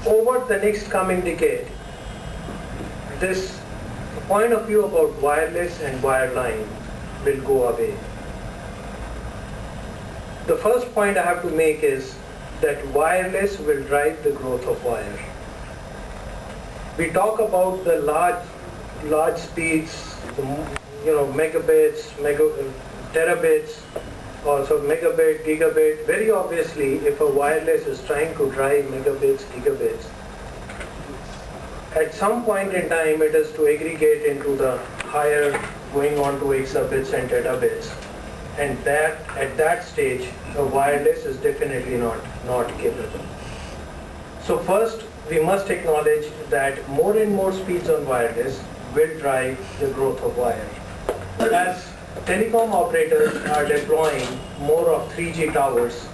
over the next coming decade, this point of view about wireless and wireline will go away. The first point I have to make is that wireless will drive the growth of wire. We talk about the large speeds, megabits, terabits, also megabit, gigabit. Very obviously, if a wireless is trying to drive megabits, gigabits, at some point in time it is to aggregate into the higher, going on to exabits and terabits. And that at that stage, a wireless is definitely not capable. So first, we must acknowledge that more and more speeds on wireless will drive the growth of wire. As telecom operators are deploying more of 3G towers,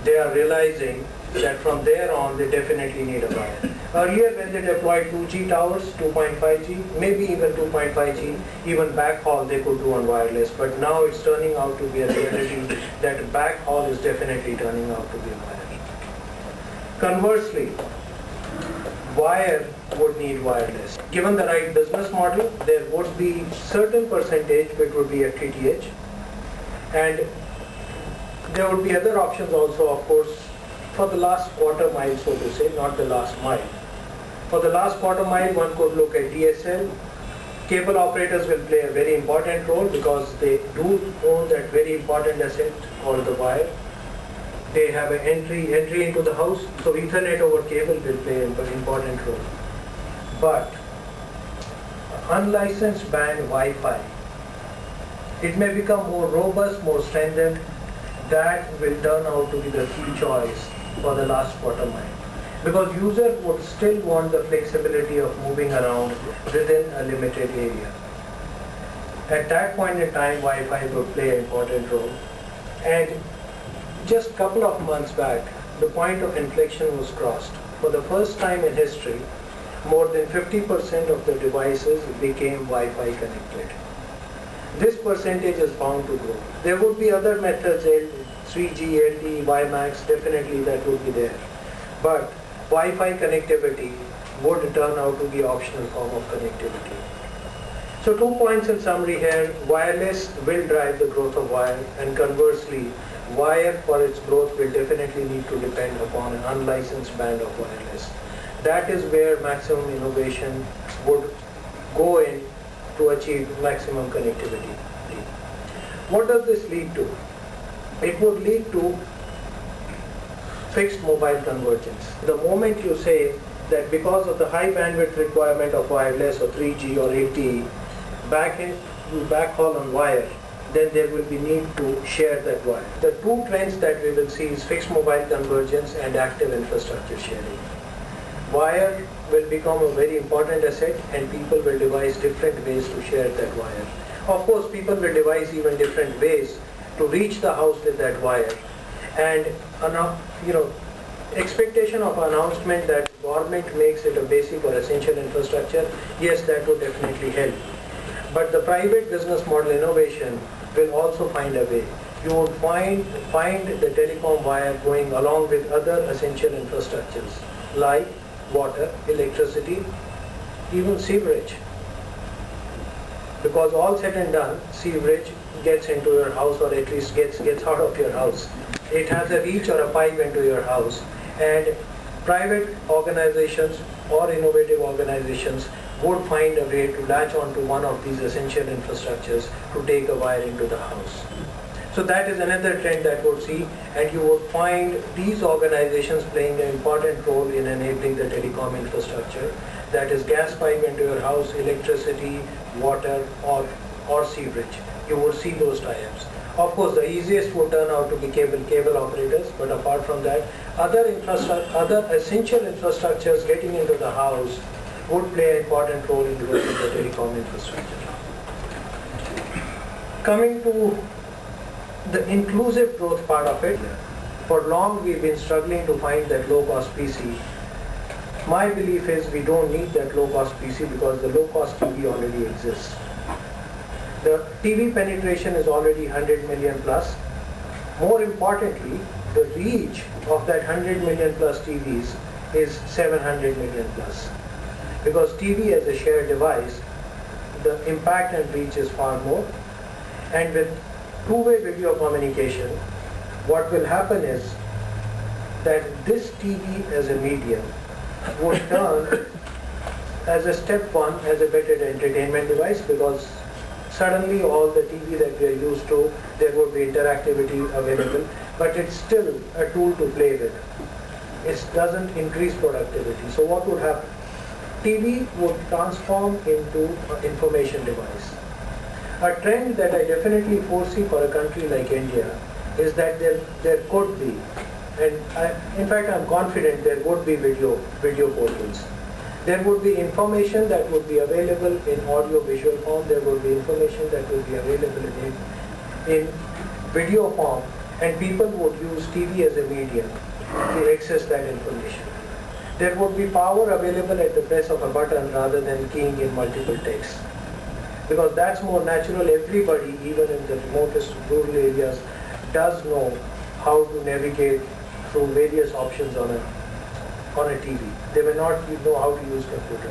they are realizing that from there on they definitely need a wire. Earlier when they deployed 2G towers, 2.5G, maybe even 2.5G, even backhaul they could do on wireless, but now it's turning out to be a reality that backhaul is definitely turning out to be a wire. Conversely, wire would need wireless. Given the right business model, there would be certain percentage which would be FTTH, and there would be other options also, of course, for the last quarter mile, so to say, not the last mile. For the last quarter mile, one could look at DSL. Cable operators will play a very important role because they do own that very important asset called the wire. They have an entry into the house, so Ethernet over cable will play an important role. But unlicensed band Wi-Fi, it may become more robust, more strengthened. That will turn out to be the key choice for the last quarter mile. Because user would still want the flexibility of moving around within a limited area. At that point in time, Wi-Fi would play an important role. And just a couple of months back, the point of inflection was crossed. For the first time in history, more than 50% of the devices became Wi-Fi connected. This percentage is bound to grow. There would be other methods, 3G, LTE, WiMAX, definitely that would be there. But Wi-Fi connectivity would turn out to be optional form of connectivity. So 2 points in summary here: wireless will drive the growth of wire, and conversely, wire for its growth will definitely need to depend upon an unlicensed band of wireless. That is where maximum innovation would go in to achieve maximum connectivity. What does this lead to? It would lead to fixed mobile convergence. The moment you say that because of the high bandwidth requirement of wireless or 3G or LTE, backhaul on wire, then there will be need to share that wire. The two trends that we will see is fixed mobile convergence and active infrastructure sharing. Wire will become a very important asset, and people will devise different ways to share that wire. Of course, people will devise even different ways to reach the house with that wire. And expectation of announcement that government makes it a basic or essential infrastructure, yes, that would definitely help. But the private business model innovation will also find a way. You would find the telecom wire going along with other essential infrastructures like water, electricity, even sewerage. Because all said and done, sewerage gets into your house, or at least gets out of your house. It has a reach or a pipe into your house, and private organizations or innovative organizations would find a way to latch onto one of these essential infrastructures to take a wire into the house. So that is another trend that we'll see, and you would find these organizations playing an important role in enabling the telecom infrastructure, that is gas pipe into your house, electricity, water, or sewerage. You would see those tie-ups. Of course, the easiest would turn out to be cable operators, but apart from that, other essential infrastructures getting into the house would play an important role in developing the telecom infrastructure. Coming to the inclusive growth part of it, for long we've been struggling to find that low-cost PC. My belief is we don't need that low-cost PC because the low-cost TV already exists. The TV penetration is already 100 million plus. More importantly, the reach of that 100 million plus TVs is 700 million plus. Because TV as a shared device, the impact and reach is far more. And with two-way video communication, what will happen is that this TV as a medium would turn as a step one as a better entertainment device, because suddenly all the TV that we are used to, there would be interactivity available, but it's still a tool to play with. It doesn't increase productivity. So what would happen? TV would transform into an information device. A trend that I definitely foresee for a country like India is that there could be, and in fact I'm confident there would be video portals. There would be information that would be available in audio-visual form. There would be information that would be available in video form, and people would use TV as a medium to access that information. There would be power available at the press of a button rather than keying in multiple texts, because that's more natural. Everybody, even in the remotest rural areas, does know how to navigate through various options on a TV. They may not know how to use computer.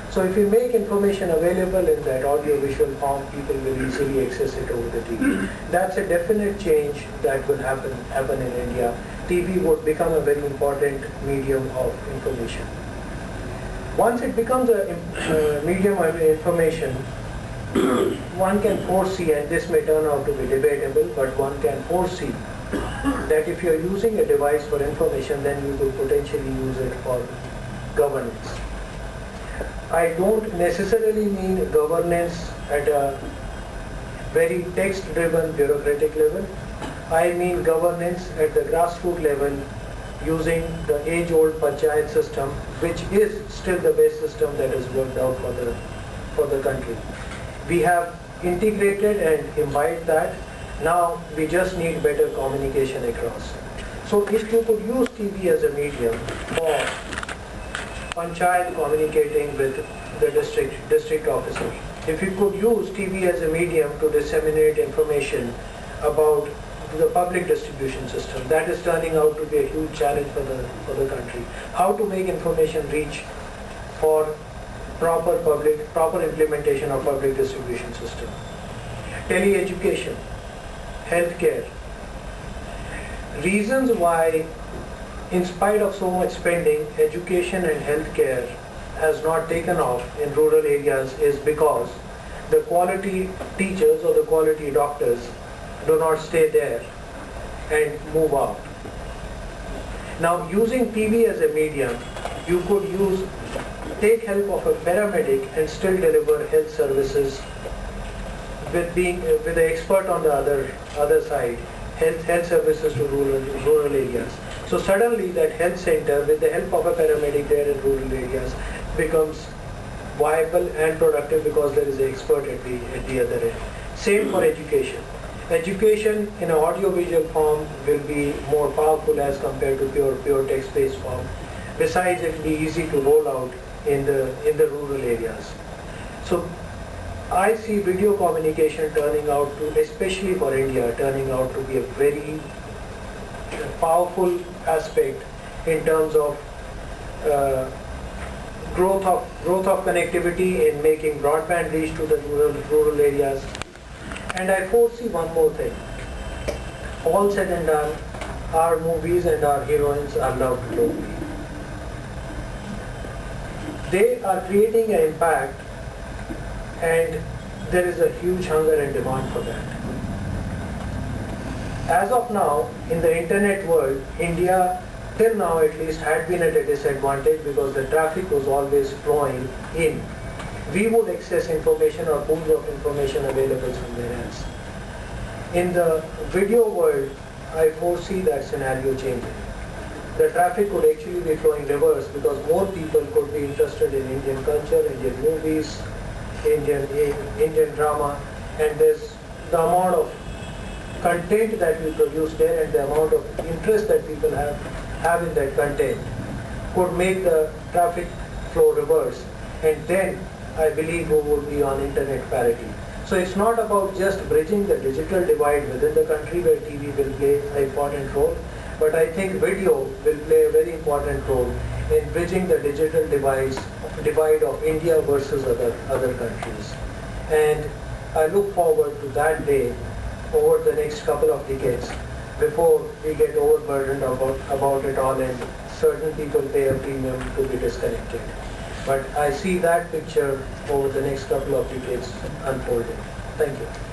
So if you make information available in that audio-visual form, people will easily access it over the TV. That's a definite change that will happen in India. TV would become a very important medium of information. Once it becomes a medium of information, one can foresee, and this may turn out to be debatable, but one can foresee that if you're using a device for information, then you could potentially use it for governance. I don't necessarily mean governance at a very text-driven bureaucratic level. I mean governance at the grassroots level, using the age-old panchayat system, which is still the best system that has worked out for the country. We have integrated and imbibed that. Now we just need better communication across. So if you could use TV as a medium for panchayat communicating with the district officer, if you could use TV as a medium to disseminate information about the public distribution system, that is turning out to be a huge challenge for the country. How to make information reach for proper implementation of public distribution system. Tele-education, healthcare. Reasons why, in spite of so much spending, education and healthcare has not taken off in rural areas is because the quality teachers or the quality doctors do not stay there and move out. Now, using TV as a medium, you could take help of a paramedic and still deliver health services with the expert on the other side, health services to rural areas. So suddenly that health center, with the help of a paramedic there in rural areas, becomes viable and productive because there is an expert at the other end. Same for education. Education in an audio-visual form will be more powerful as compared to pure text-based form. Besides, it will be easy to roll out in the rural areas. So I see video communication turning out to, especially for India, turning out to be a very powerful aspect in terms of growth of connectivity, in making broadband reach to the rural areas. And I foresee one more thing. All said and done, our movies and our heroines are loved globally. They are creating an impact, and there is a huge hunger and demand for that. As of now, in the internet world, India, till now at least, had been at a disadvantage because the traffic was always flowing in. We would access information or pools of information available somewhere else. In the video world, I foresee that scenario changing. The traffic could actually be flowing reverse because more people could be interested in Indian culture, Indian movies, Indian drama, and there's the amount of content that we produce there and the amount of interest that people have in that content could make the traffic flow reverse, and then I believe we would be on internet parity. So it's not about just bridging the digital divide within the country where TV will play an important role, but I think video will play a very important role in bridging the digital divide of India versus other countries. And I look forward to that day over the next couple of decades before we get overburdened about it all and certain people pay a premium to be disconnected. But I see that picture over the next couple of decades unfolding. Thank you.